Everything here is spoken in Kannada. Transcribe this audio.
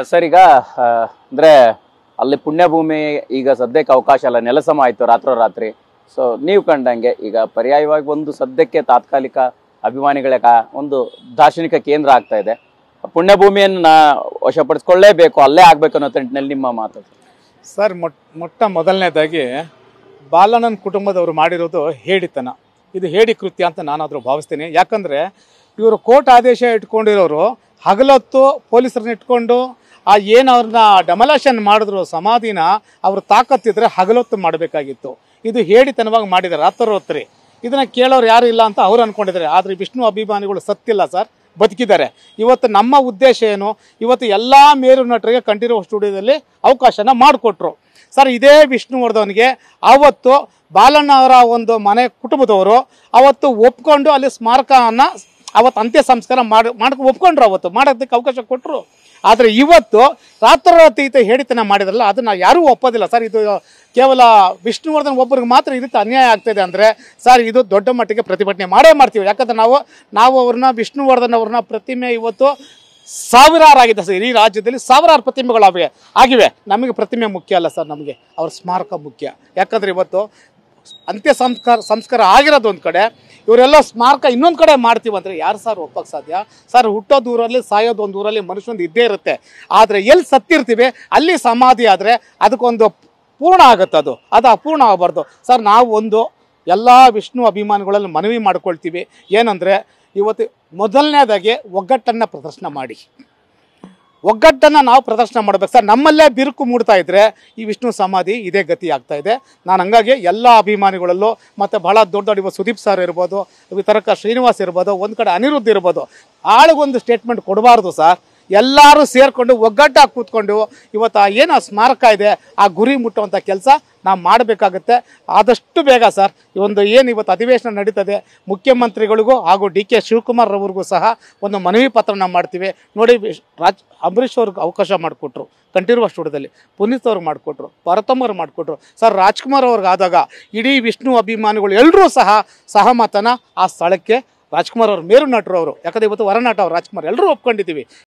ಸರ್ ಈಗ ಅಂದ್ರೆ ಅಲ್ಲಿ ಪುಣ್ಯಭೂಮಿ ಈಗ ಸದ್ಯಕ್ಕೆ ಅವಕಾಶ ಅಲ್ಲ, ನೆಲಸಮ ಆಯ್ತು ರಾತ್ರೋರಾತ್ರಿ. ಸೊ ನೀವು ಕಂಡಂಗೆ ಈಗ ಪರ್ಯಾಯವಾಗಿ ಒಂದು ಸದ್ಯಕ್ಕೆ ತಾತ್ಕಾಲಿಕ ಅಭಿಮಾನಿಗಳ ಒಂದು ದಾರ್ಶನಿಕ ಕೇಂದ್ರ ಆಗ್ತಾ ಇದೆ. ಪುಣ್ಯಭೂಮಿಯನ್ನ ವಶಪಡಿಸ್ಕೊಳ್ಳೇಬೇಕು, ಅಲ್ಲೇ ಆಗ್ಬೇಕು ಅನ್ನೋ ನಿಟ್ಟಿನಲ್ಲಿ ನಿಮ್ಮ ಮಾತು ಸರ್. ಮೊಟ್ಟ ಮೊದಲನೇದಾಗಿ ಬಾಲಣ್ಣನ ಕುಟುಂಬದವರು ಮಾಡಿರೋದು ಹೇಡಿತನ. ಇದು ಹೇಡಿ ಕೃತ್ಯ ಅಂತ ನಾನಾದರೂ ಭಾವಿಸ್ತೀನಿ. ಯಾಕಂದರೆ ಇವರು ಕೋರ್ಟ್ ಆದೇಶ ಇಟ್ಕೊಂಡಿರೋರು ಹಗಲೊತ್ತು ಪೊಲೀಸರನ್ನ ಇಟ್ಕೊಂಡು ಏನು ಅವ್ರನ್ನ ಡೆಮೊಲೇಷನ್ ಮಾಡಿದ್ರು ಸಮಾಧಿನ ಅವ್ರು ತಾಕತ್ತಿದ್ರೆ ಹಗಲೊತ್ತು ಮಾಡಬೇಕಾಗಿತ್ತು. ಇದು ಹೇಡಿತನವಾಗಿ ಮಾಡಿದ್ದಾರೆ ರಾತ್ರೋರಾತ್ರಿ. ಇದನ್ನು ಕೇಳೋರು ಯಾರು ಇಲ್ಲ ಅಂತ ಅವ್ರು ಅಂದ್ಕೊಂಡಿದ್ದಾರೆ. ಆದರೆ ವಿಷ್ಣು ಅಭಿಮಾನಿಗಳು ಸತ್ತಿಲ್ಲ ಸರ್, ಬದುಕಿದ್ದಾರೆ. ಇವತ್ತು ನಮ್ಮ ಉದ್ದೇಶ ಏನು, ಇವತ್ತು ಎಲ್ಲ ಮೇರು ನಟರಿಗೆ ಕಂಠೀರವ ಸ್ಟುಡಿಯೋದಲ್ಲಿ ಅವಕಾಶನ ಮಾಡಿಕೊಟ್ರು ಸರ್. ಇದೇ ವಿಷ್ಣುವರ್ಧನ್ಗೆ ಅವತ್ತು ಬಾಲಣ್ಣ ಅವರ ಒಂದು ಮನೆ ಕುಟುಂಬದವರು ಅವತ್ತು ಒಪ್ಕೊಂಡು ಅಲ್ಲಿ ಸ್ಮಾರಕವನ್ನು ಅವತ್ತು ಅಂತ್ಯ ಸಂಸ್ಕಾರ ಒಪ್ಕೊಂಡ್ರು, ಅವತ್ತು ಮಾಡೋದಕ್ಕೆ ಅವಕಾಶ ಕೊಟ್ಟರು. ಆದರೆ ಇವತ್ತು ರಾತ್ರೋರಾತ್ರಿ ಹೇಳಿತನ ಮಾಡಿದ್ರಲ್ಲ, ಅದನ್ನು ಯಾರೂ ಒಪ್ಪೋದಿಲ್ಲ ಸರ್. ಇದು ಕೇವಲ ವಿಷ್ಣುವರ್ಧನ್ ಒಬ್ಬರಿಗೆ ಮಾತ್ರ ಈ ರೀತಿ ಅನ್ಯಾಯ ಆಗ್ತಾಯಿದೆ ಅಂದರೆ ಸರ್, ಇದು ದೊಡ್ಡ ಮಟ್ಟಿಗೆ ಪ್ರತಿಭಟನೆ ಮಾಡೇ ಮಾಡ್ತೀವಿ. ಯಾಕಂದರೆ ನಾವು ಅವ್ರನ್ನ ವಿಷ್ಣುವರ್ಧನ್ ಅವ್ರನ್ನ ಪ್ರತಿಮೆ ಇವತ್ತು ಸಾವಿರಾರು ಆಗಿದೆ ಸರ್. ಈ ರಾಜ್ಯದಲ್ಲಿ ಸಾವಿರಾರು ಪ್ರತಿಮೆಗಳಾಗಿವೆ. ನಮಗೆ ಪ್ರತಿಮೆ ಮುಖ್ಯ ಅಲ್ಲ ಸರ್, ನಮಗೆ ಅವ್ರ ಸ್ಮಾರಕ ಮುಖ್ಯ. ಯಾಕಂದರೆ ಇವತ್ತು ಅಂತ್ಯ ಸಂಸ್ಕಾರ ಆಗಿರೋದು ಒಂದು ಕಡೆ, ಇವರೆಲ್ಲ ಸ್ಮಾರಕ ಇನ್ನೊಂದು ಕಡೆ ಮಾಡ್ತೀವಂದರೆ ಯಾರು ಸರ್ ಒಪ್ಪಕ್ಕೆ ಸಾಧ್ಯ ಸರ್? ಹುಟ್ಟೋದು ಊರಲ್ಲಿ, ಸಾಯೋದು ಒಂದು ಊರಲ್ಲಿ, ಮನುಷ್ಯನೊಂದು ಇದ್ದೇ ಇರುತ್ತೆ. ಆದರೆ ಎಲ್ಲಿ ಸತ್ತಿರ್ತೀವಿ ಅಲ್ಲಿ ಸಮಾಧಿ ಆದರೆ ಅದಕ್ಕೊಂದು ಪೂರ್ಣ ಆಗುತ್ತೆ. ಅದು ಅಪೂರ್ಣ ಆಗಬಾರ್ದು ಸರ್. ನಾವು ಒಂದು ಎಲ್ಲ ವಿಷ್ಣು ಅಭಿಮಾನಿಗಳಲ್ಲಿ ಮನವಿ ಮಾಡ್ಕೊಳ್ತೀವಿ ಏನಂದರೆ, ಇವತ್ತು ಮೊದಲನೇದಾಗಿ ಒಗ್ಗಟ್ಟನ್ನು ಪ್ರದರ್ಶನ ಮಾಡಿ, ಒಗ್ಗಟ್ಟನ್ನು ನಾವು ಪ್ರದರ್ಶನ ಮಾಡಬೇಕು ಸರ್. ನಮ್ಮಲ್ಲೇ ಬಿರುಕು ಮೂಡ್ತಾ ಇದ್ದರೆ ಈ ವಿಷ್ಣು ಸಮಾಧಿ ಇದೇ ಗತಿ ಆಗ್ತಾ ಇದೆ. ನಾನು ಹಂಗಾಗಿ ಎಲ್ಲ ಅಭಿಮಾನಿಗಳಲ್ಲೂ ಮತ್ತು ಬಹಳ ದೊಡ್ಡ ಸುದೀಪ್ ಸರ್ ಇರ್ಬೋದು, ವಿತರಕ ಶ್ರೀನಿವಾಸ್ ಇರ್ಬೋದು, ಒಂದು ಕಡೆ ಅನಿರುದ್ಧ ಇರ್ಬೋದು, ಆಳಿಗೊಂದು ಸ್ಟೇಟ್ಮೆಂಟ್ ಕೊಡಬಾರ್ದು ಸರ್. ಎಲ್ಲರೂ ಸೇರಿಕೊಂಡು ಒಗ್ಗಟ್ಟಾಗಿ ಕೂತ್ಕೊಂಡು ಇವತ್ತು ಏನು ಸ್ಮಾರಕ ಇದೆ ಆ ಗುರಿ ಮುಟ್ಟುವಂಥ ಕೆಲಸ ನಾವು ಮಾಡಬೇಕಾಗುತ್ತೆ ಆದಷ್ಟು ಬೇಗ ಸರ್. ಏನು ಇವತ್ತು ಅಧಿವೇಶನ ನಡೀತದೆ, ಮುಖ್ಯಮಂತ್ರಿಗಳಿಗೂ ಹಾಗೂ ಡಿ ಕೆ ಶಿವಕುಮಾರ್ ಅವ್ರಿಗೂ ಸಹ ಒಂದು ಮನವಿ ಪತ್ರನ ಮಾಡ್ತೀವಿ. ನೋಡಿ, ಅಂಬರೀಷ್ ಅವ್ರಿಗೆ ಅವಕಾಶ ಮಾಡಿಕೊಟ್ರು ಕಂಠೀರವ ಸ್ಟುಡಿಯೋದಲ್ಲಿ, ಪುನೀತ್ ಅವ್ರಿಗೆ ಮಾಡಿಕೊಟ್ರು, ಪಾರ್ವತಮ್ಮವ್ರು ಮಾಡಿಕೊಟ್ರು ಸರ್. ರಾಜ್ಕುಮಾರ್ ಅವ್ರಿಗೆ ಆದಾಗ ಇಡೀ ವಿಷ್ಣು ಅಭಿಮಾನಿಗಳು ಎಲ್ಲರೂ ಸಹ ಸಹಮತನ ಆ ಸ್ಥಳಕ್ಕೆ ರಾಜ್ಕುಮಾರ್ ಅವರು ಮೇರು ನಟರು ಅವರು, ಯಾಕಂದರೆ ಇವತ್ತು ಹೊರನಾಟ ಅವರು ರಾಜ್ಕುಮಾರ್ ಎಲ್ಲರೂ ಒಪ್ಕೊಂಡಿದ್ದೀವಿ.